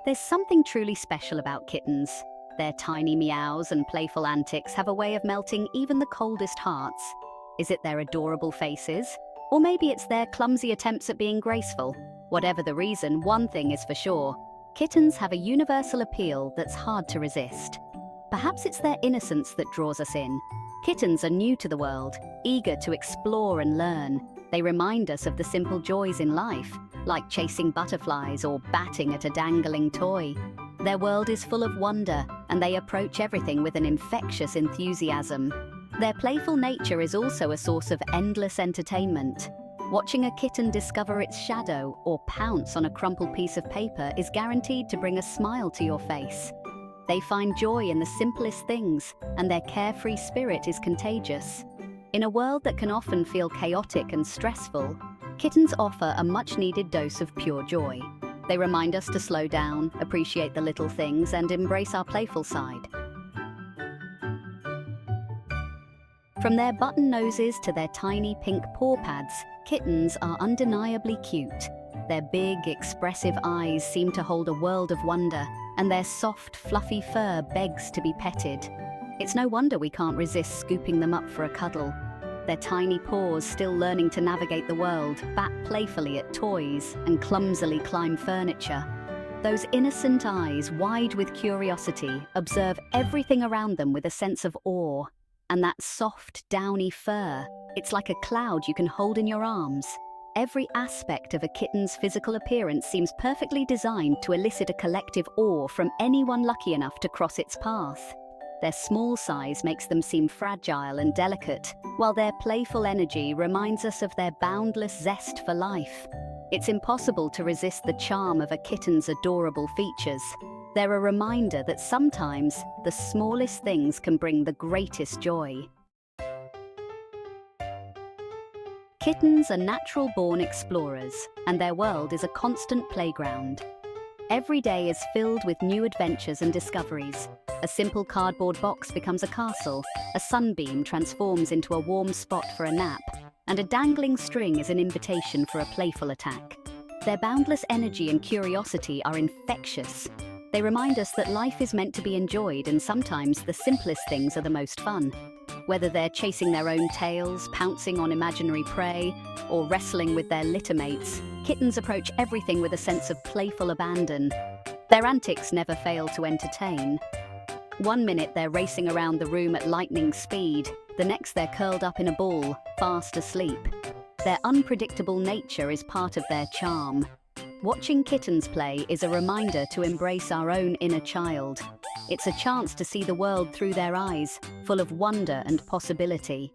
There's something truly special about kittens. Their tiny meows and playful antics have a way of melting even the coldest hearts. Is it their adorable faces? Or maybe it's their clumsy attempts at being graceful? Whatever the reason, one thing is for sure. Kittens have a universal appeal that's hard to resist. Perhaps it's their innocence that draws us in. Kittens are new to the world, eager to explore and learn. They remind us of the simple joys in life, like chasing butterflies or batting at a dangling toy. Their world is full of wonder, and they approach everything with an infectious enthusiasm. Their playful nature is also a source of endless entertainment. Watching a kitten discover its shadow or pounce on a crumpled piece of paper is guaranteed to bring a smile to your face. They find joy in the simplest things, and their carefree spirit is contagious. In a world that can often feel chaotic and stressful, kittens offer a much-needed dose of pure joy. They remind us to slow down, appreciate the little things, and embrace our playful side. From their button noses to their tiny pink paw pads, kittens are undeniably cute. Their big, expressive eyes seem to hold a world of wonder, and their soft, fluffy fur begs to be petted. It's no wonder we can't resist scooping them up for a cuddle. Their tiny paws, still learning to navigate the world, bat playfully at toys and clumsily climb furniture. Those innocent eyes, wide with curiosity, observe everything around them with a sense of awe. And that soft, downy fur, it's like a cloud you can hold in your arms. Every aspect of a kitten's physical appearance seems perfectly designed to elicit a collective awe from anyone lucky enough to cross its path. Their small size makes them seem fragile and delicate, while their playful energy reminds us of their boundless zest for life. It's impossible to resist the charm of a kitten's adorable features. They're a reminder that sometimes the smallest things can bring the greatest joy. Kittens are natural-born explorers, and their world is a constant playground. Every day is filled with new adventures and discoveries. A simple cardboard box becomes a castle, a sunbeam transforms into a warm spot for a nap, and a dangling string is an invitation for a playful attack. Their boundless energy and curiosity are infectious. They remind us that life is meant to be enjoyed, and sometimes the simplest things are the most fun. Whether they're chasing their own tails, pouncing on imaginary prey, or wrestling with their littermates, kittens approach everything with a sense of playful abandon. Their antics never fail to entertain. One minute they're racing around the room at lightning speed, the next they're curled up in a ball, fast asleep. Their unpredictable nature is part of their charm. Watching kittens play is a reminder to embrace our own inner child. It's a chance to see the world through their eyes, full of wonder and possibility.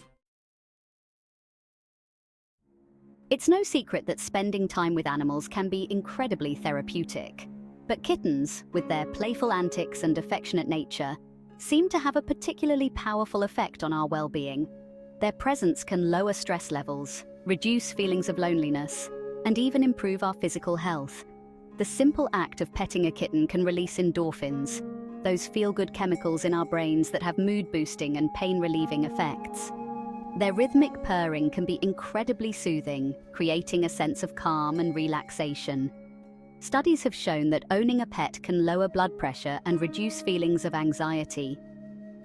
It's no secret that spending time with animals can be incredibly therapeutic. But kittens, with their playful antics and affectionate nature, seem to have a particularly powerful effect on our well-being. Their presence can lower stress levels, reduce feelings of loneliness, and even improve our physical health. The simple act of petting a kitten can release endorphins, those feel-good chemicals in our brains that have mood-boosting and pain-relieving effects. Their rhythmic purring can be incredibly soothing, creating a sense of calm and relaxation. Studies have shown that owning a pet can lower blood pressure and reduce feelings of anxiety.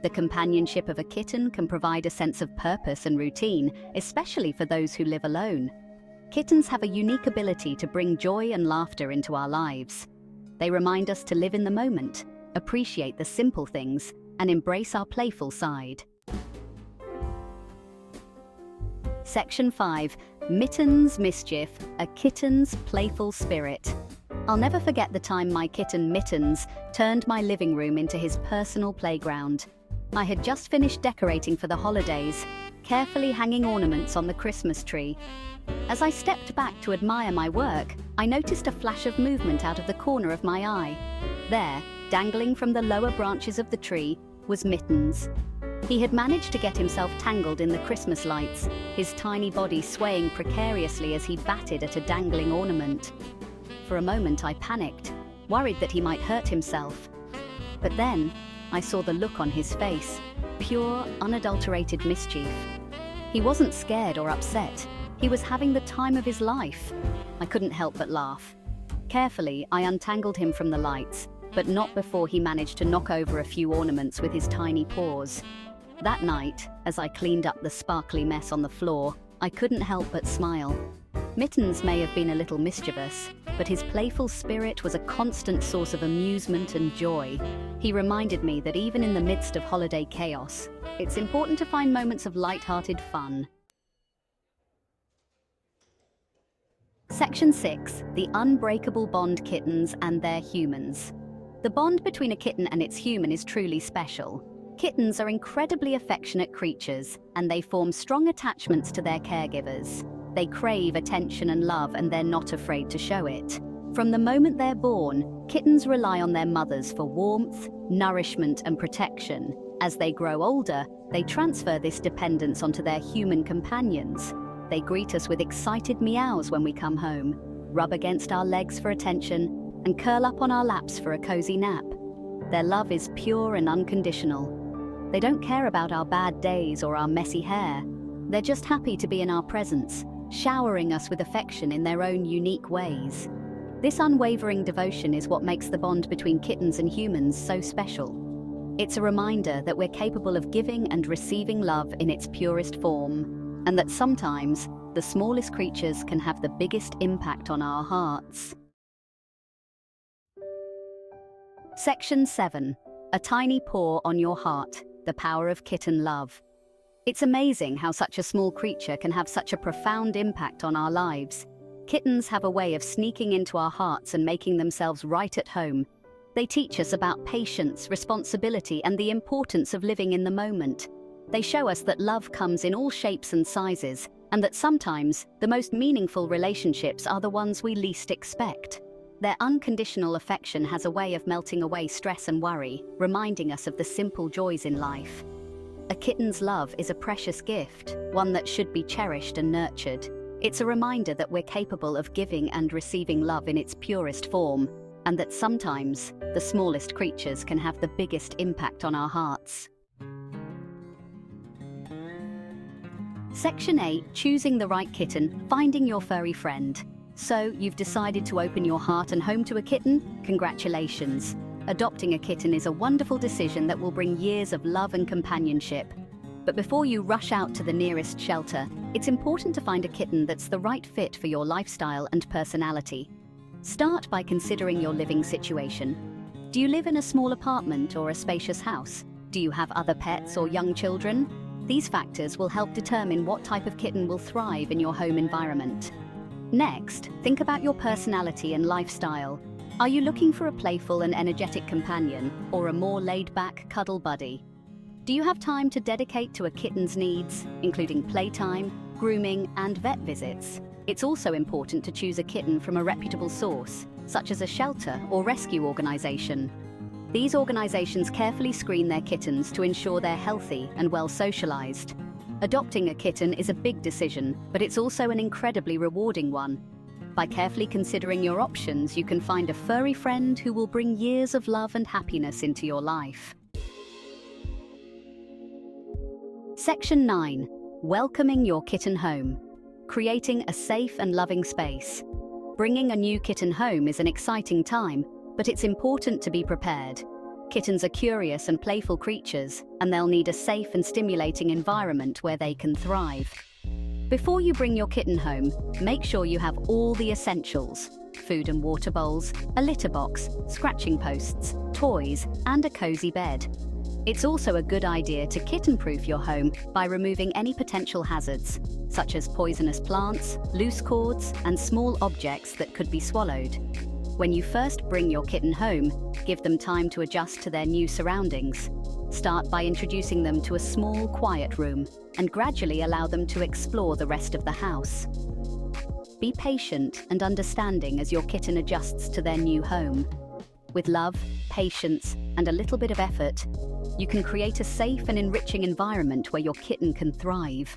The companionship of a kitten can provide a sense of purpose and routine, especially for those who live alone. Kittens have a unique ability to bring joy and laughter into our lives. They remind us to live in the moment, appreciate the simple things, and embrace our playful side. Section 5. Mittens' Mischief, a kitten's playful spirit. I'll never forget the time my kitten Mittens turned my living room into his personal playground. I had just finished decorating for the holidays, carefully hanging ornaments on the Christmas tree. As I stepped back to admire my work, I noticed a flash of movement out of the corner of my eye. There, dangling from the lower branches of the tree, was Mittens. He had managed to get himself tangled in the Christmas lights, his tiny body swaying precariously as he batted at a dangling ornament. For a moment I panicked, worried that he might hurt himself. But then, I saw the look on his face, pure, unadulterated mischief. He wasn't scared or upset. He was having the time of his life. I couldn't help but laugh. Carefully, I untangled him from the lights, but not before he managed to knock over a few ornaments with his tiny paws. That night, as I cleaned up the sparkly mess on the floor, I couldn't help but smile. Mittens may have been a little mischievous, but his playful spirit was a constant source of amusement and joy. He reminded me that even in the midst of holiday chaos, it's important to find moments of light-hearted fun. Section 6. The unbreakable bond kittens and their humans. The bond between a kitten and its human is truly special. Kittens are incredibly affectionate creatures, and they form strong attachments to their caregivers. They crave attention and love, and they're not afraid to show it. From the moment they're born, kittens rely on their mothers for warmth, nourishment, and protection. As they grow older, they transfer this dependence onto their human companions. They greet us with excited meows when we come home, rub against our legs for attention, and curl up on our laps for a cozy nap. Their love is pure and unconditional. They don't care about our bad days or our messy hair. They're just happy to be in our presence, showering us with affection in their own unique ways. This unwavering devotion is what makes the bond between kittens and humans so special. It's a reminder that we're capable of giving and receiving love in its purest form, and that sometimes the smallest creatures can have the biggest impact on our hearts. Section 7. A tiny paw on your heart, the power of kitten love. It's amazing how such a small creature can have such a profound impact on our lives. Kittens have a way of sneaking into our hearts and making themselves right at home. They teach us about patience, responsibility, and the importance of living in the moment. They show us that love comes in all shapes and sizes, and that sometimes the most meaningful relationships are the ones we least expect. Their unconditional affection has a way of melting away stress and worry, reminding us of the simple joys in life. A kitten's love is a precious gift, one that should be cherished and nurtured. It's a reminder that we're capable of giving and receiving love in its purest form, and that sometimes the smallest creatures can have the biggest impact on our hearts. Section 8. Choosing the right kitten, finding your furry friend. So, you've decided to open your heart and home to a kitten? Congratulations! Adopting a kitten is a wonderful decision that will bring years of love and companionship. But before you rush out to the nearest shelter, it's important to find a kitten that's the right fit for your lifestyle and personality. Start by considering your living situation. Do you live in a small apartment or a spacious house? Do you have other pets or young children? These factors will help determine what type of kitten will thrive in your home environment. Next, think about your personality and lifestyle. Are you looking for a playful and energetic companion, or a more laid-back cuddle buddy? Do you have time to dedicate to a kitten's needs, including playtime, grooming, and vet visits? It's also important to choose a kitten from a reputable source, such as a shelter or rescue organization. These organizations carefully screen their kittens to ensure they're healthy and well socialized. Adopting a kitten is a big decision, but it's also an incredibly rewarding one. By carefully considering your options, you can find a furry friend who will bring years of love and happiness into your life. Section 9. Welcoming your kitten home. Creating a safe and loving space. Bringing a new kitten home is an exciting time, but it's important to be prepared. Kittens are curious and playful creatures, and they'll need a safe and stimulating environment where they can thrive. Before you bring your kitten home, make sure you have all the essentials: food and water bowls, a litter box, scratching posts, toys, and a cozy bed. It's also a good idea to kitten-proof your home by removing any potential hazards, such as poisonous plants, loose cords, and small objects that could be swallowed. When you first bring your kitten home, give them time to adjust to their new surroundings. Start by introducing them to a small, quiet room, and gradually allow them to explore the rest of the house. Be patient and understanding as your kitten adjusts to their new home. With love, patience, and a little bit of effort, you can create a safe and enriching environment where your kitten can thrive.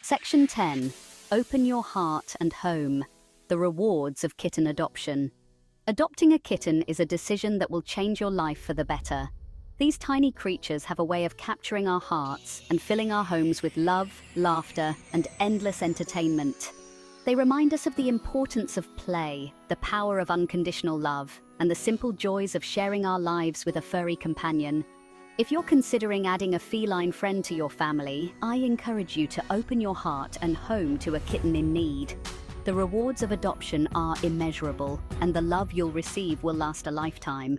Section 10. Open your heart and home. The rewards of kitten adoption. Adopting a kitten is a decision that will change your life for the better. These tiny creatures have a way of capturing our hearts and filling our homes with love, laughter, and endless entertainment. They remind us of the importance of play, the power of unconditional love, and the simple joys of sharing our lives with a furry companion. If you're considering adding a feline friend to your family, I encourage you to open your heart and home to a kitten in need. The rewards of adoption are immeasurable, and the love you'll receive will last a lifetime.